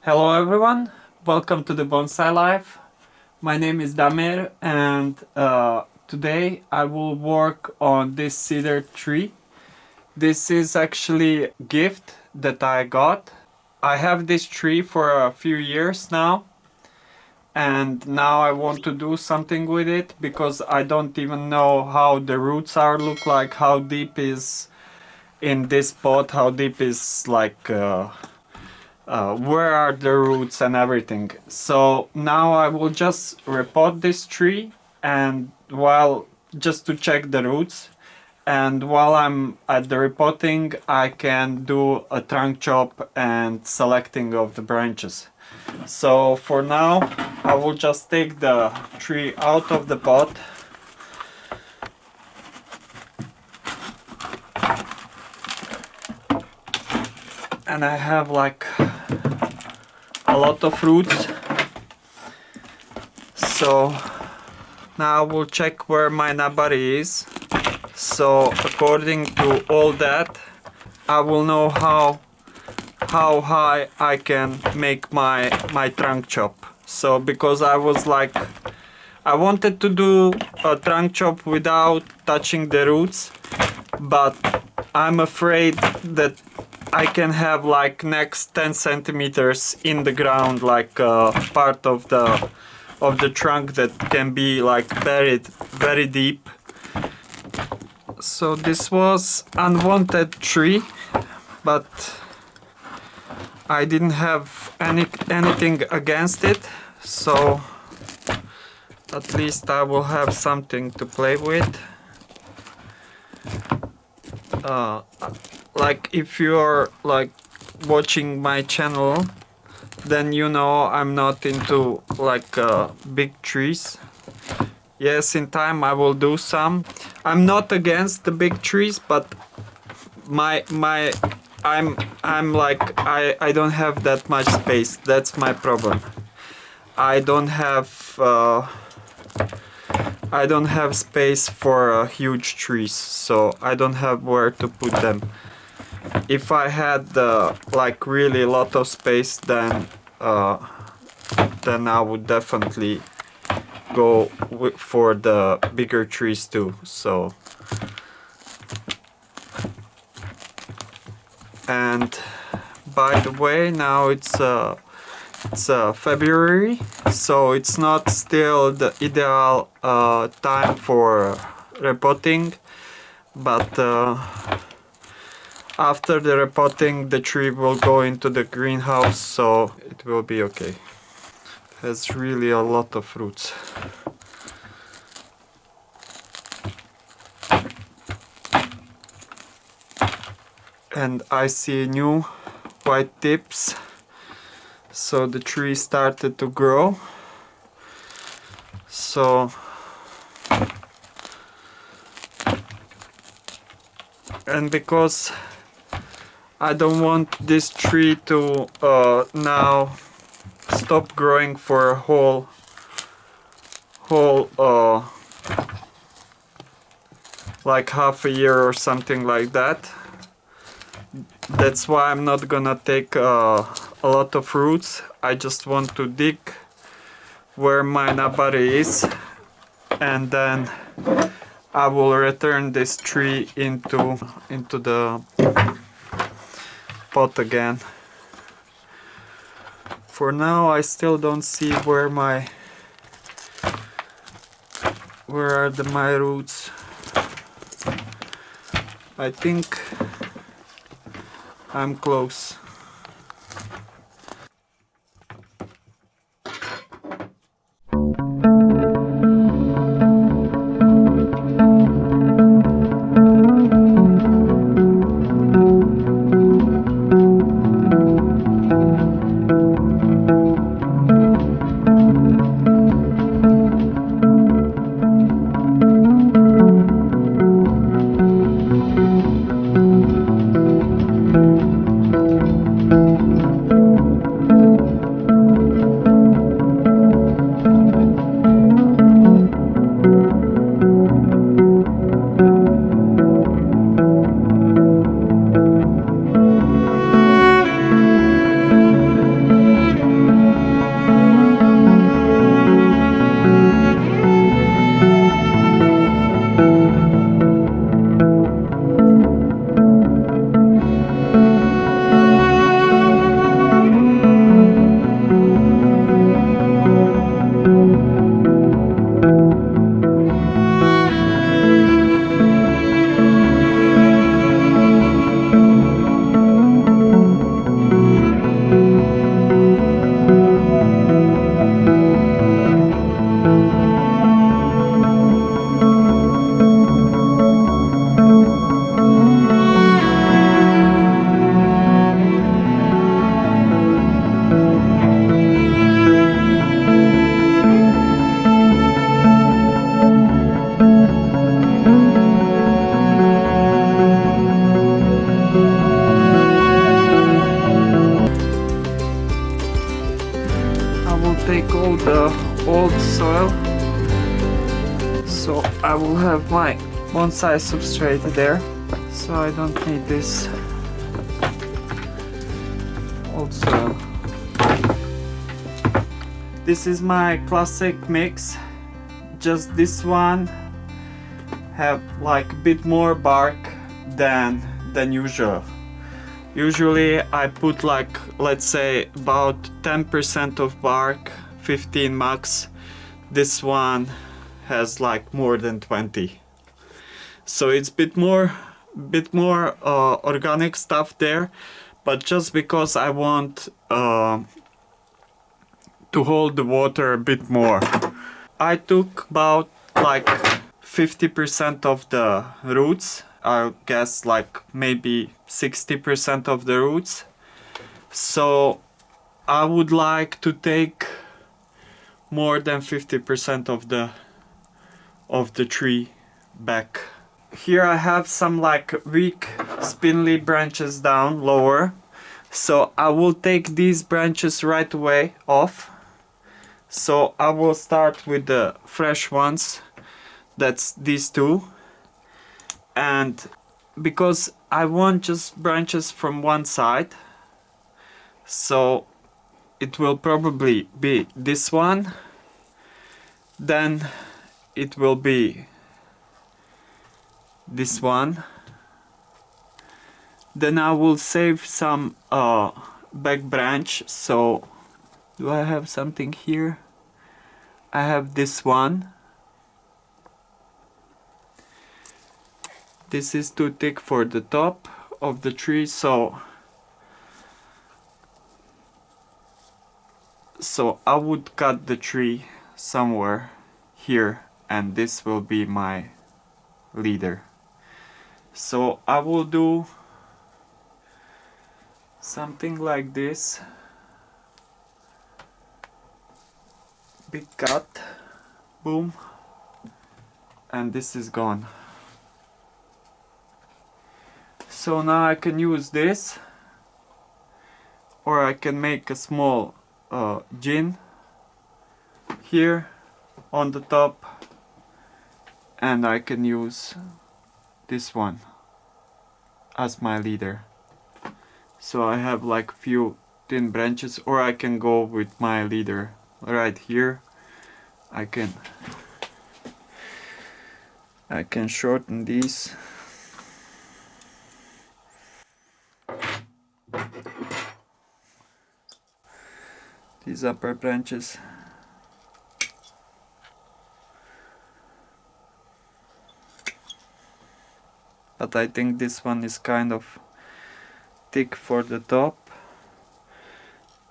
Hello everyone, welcome to the Bonsai Life. My name is Damir and today I will work on this cedar tree. This is actually a gift that I got. I have this tree for a few years now and now I want to do something with it because I don't even know how the roots look like, how deep is in this pot, how deep is where are the roots and everything. So now I will just repot this tree and just to check the roots, and while I'm at the repotting I can do a trunk chop and selecting of the branches. So for now I will just take the tree out of the pot. And I have like a lot of roots, so now I will check where my nabari is. So according to all that I will know how high I can make my trunk chop. So because I wanted to do a trunk chop without touching the roots, but I'm afraid that I can have like next 10 centimeters in the ground, like part of the trunk that can be like buried very deep. So this was unwanted tree, but I didn't have anything against it, so at least I will have something to play with. Like if you're like watching my channel, then you know I'm not into like big trees. Yes, in time I will do some. I'm not against the big trees, but I'm like I don't have that much space. That's my problem. I don't have space for huge trees, so I don't have where to put them. If I had like really a lot of space, then I would definitely go for the bigger trees too. So, and by the way, now it's February, so it's not still the ideal time for repotting, but after the repotting the tree will go into the greenhouse, so it will be okay. It has really a lot of roots. And I see new white tips, so the tree started to grow. So and because I don't want this tree to now stop growing for a whole like half a year or something like that. That's why I'm not gonna take a lot of roots. I just want to dig where my nabari is, and then I will return this tree into the pot again. For now I still don't see where my roots. I think I'm close. take all the old soil, so I will have my bonsai substrate there, so I don't need this old soil. This is my classic mix, just this one have like a bit more bark than usual. Usually I put like, let's say, about 10% of bark, 15 max. This one has like more than 20. So it's bit more organic stuff there, but just because I want to hold the water a bit more. I took about like 50% of the roots, I guess like maybe 60% of the roots. So I would like to take more than 50% of the tree back. Here I have some like weak spindly branches down lower, so I will take these branches right away off. So I will start with the fresh ones, that's these two, and because I want just branches from one side, so it will probably be this one, then it will be this one, then I will save some back branch. So do I have something here? I have this one. This is too thick for the top of the tree, so I would cut the tree somewhere here, and this will be my leader. So I will do something like this. Big cut, boom, and this is gone. So now I can use this, or I can make a small gin here on the top, and I can use this one as my leader. So I have like few thin branches, or I can go with my leader right here. I can shorten these. These upper branches. But I think this one is kind of thick for the top.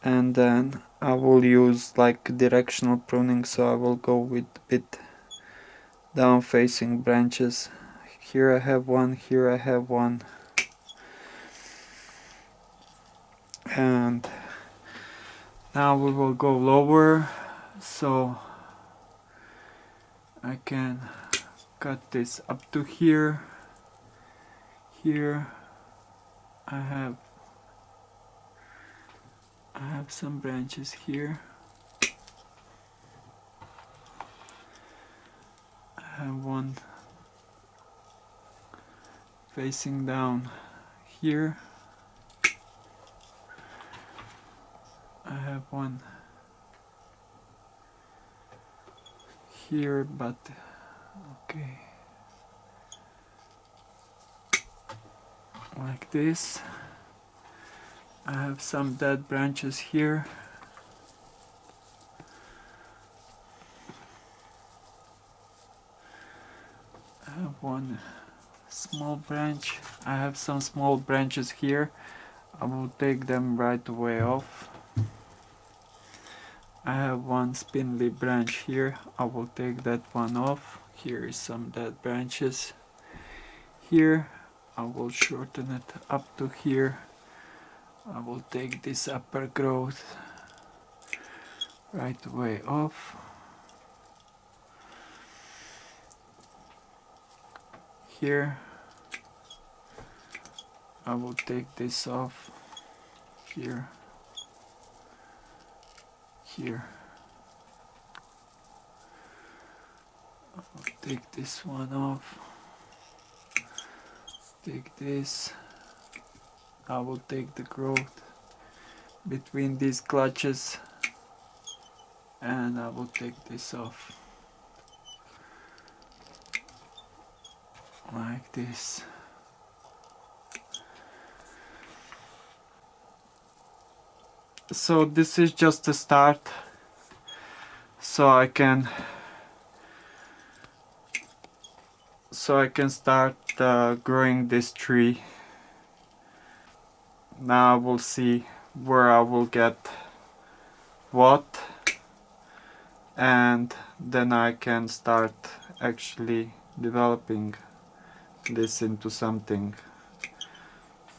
And then I will use like directional pruning, so I will go with a bit down facing branches. Here I have one, here I have one. And now we will go lower, so I can cut this up to here. Here I have some branches here. I have one facing down here. I have one here, but okay, like this. I have some dead branches here. I have one small branch. I have some small branches here. I will take them right away off. I have one spindly branch here. I will take that one off. Here is some dead branches. Here I will shorten it up to here. I will take this upper growth right away off. Here I will take this off. Here, take this one off. Take this. I will take the growth between these clutches and I will take this off like this. So this is just a start, so I can start growing this tree. Now we'll see where I will get what, and then I can start actually developing this into something.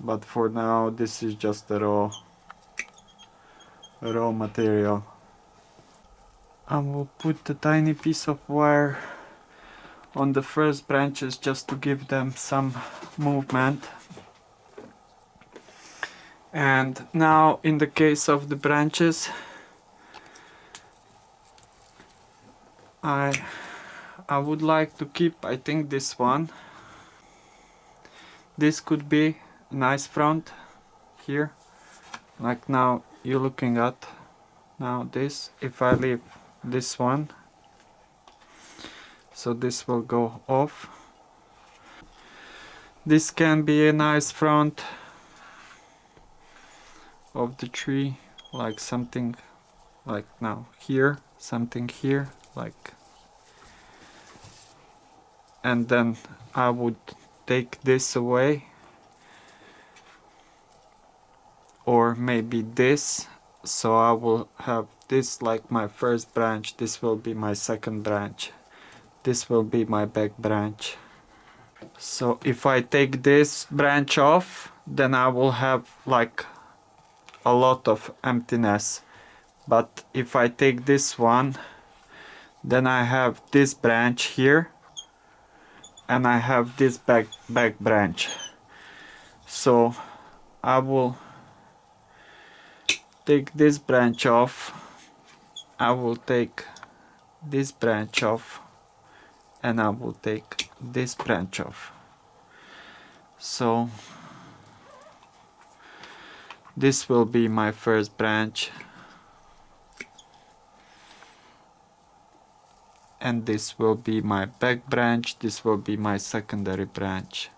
But for now this is just a raw material. I will put a tiny piece of wire on the first branches just to give them some movement. And now in the case of the branches, I would like to keep, I think, this one. This could be a nice front here, like now you're looking at. Now this, if I leave this one, so this will go off. This can be a nice front of the tree, like something like now here, something here, like, and then I would take this away, or maybe this, so I will have this like my first branch, this will be my second branch, this will be my back branch. So if I take this branch off, then I will have like a lot of emptiness. But if I take this one, then I have this branch here and I have this back branch. So I will take this branch off, I will take this branch off, and I will take this branch off. So this will be my first branch, and this will be my back branch, this will be my secondary branch.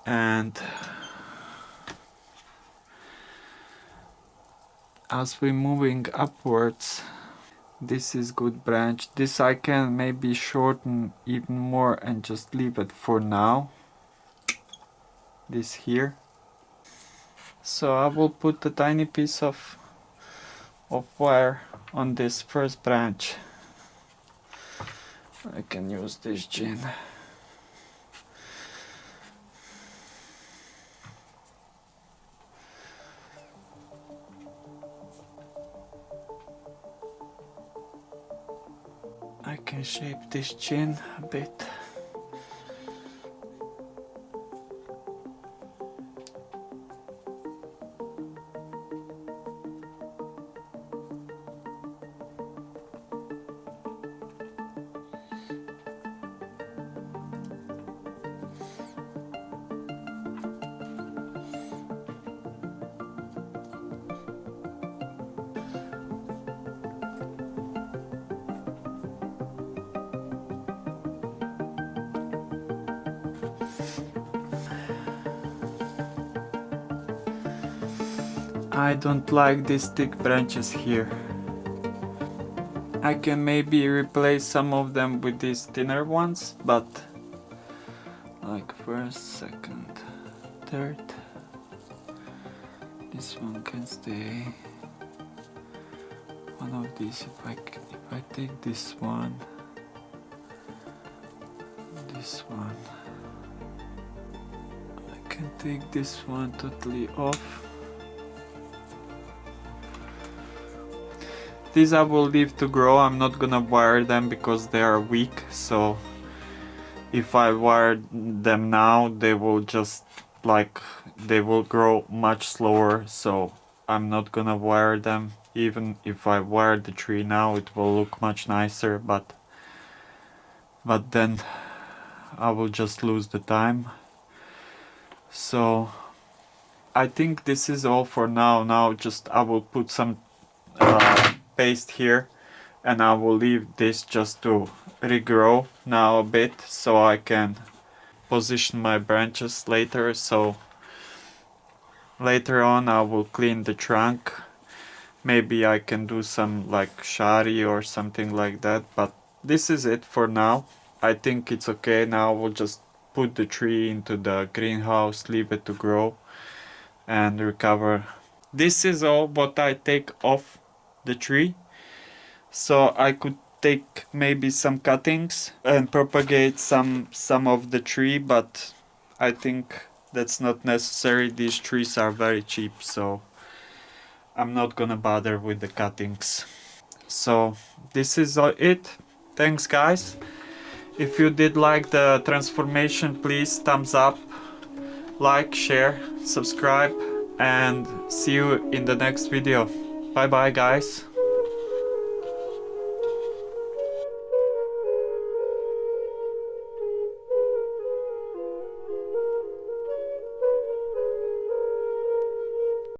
And as we're moving upwards, this is good branch. This I can maybe shorten even more and just leave it for now, this here. So I will put a tiny piece of wire on this first branch. I can use this gin. I can shape this gin a bit. I don't like these thick branches here. I can maybe replace some of them with these thinner ones, but like first, second, third, this one can stay. One of these, if I take this one, I can take this one totally off. These I will leave to grow. I'm not gonna wire them because they are weak, so if I wire them now, they will just they will grow much slower, so I'm not gonna wire them. Even if I wire the tree now, it will look much nicer, but but then I will just lose the time. So I think this is all for now. Now just I will put some paste here, and I will leave this just to regrow now a bit, so I can position my branches later. So later on I will clean the trunk. Maybe I can do some like shari or something like that, but this is it for now. I think it's okay. Now we'll just put the tree into the greenhouse, leave it to grow and recover. This is all what I take off the tree. So I could take maybe some cuttings and propagate some of the tree, but I think that's not necessary. These trees are very cheap, so I'm not gonna bother with the cuttings. So this is it. Thanks guys. If you did like the transformation, please thumbs up, like, share, subscribe, and see you in the next video. Bye bye guys.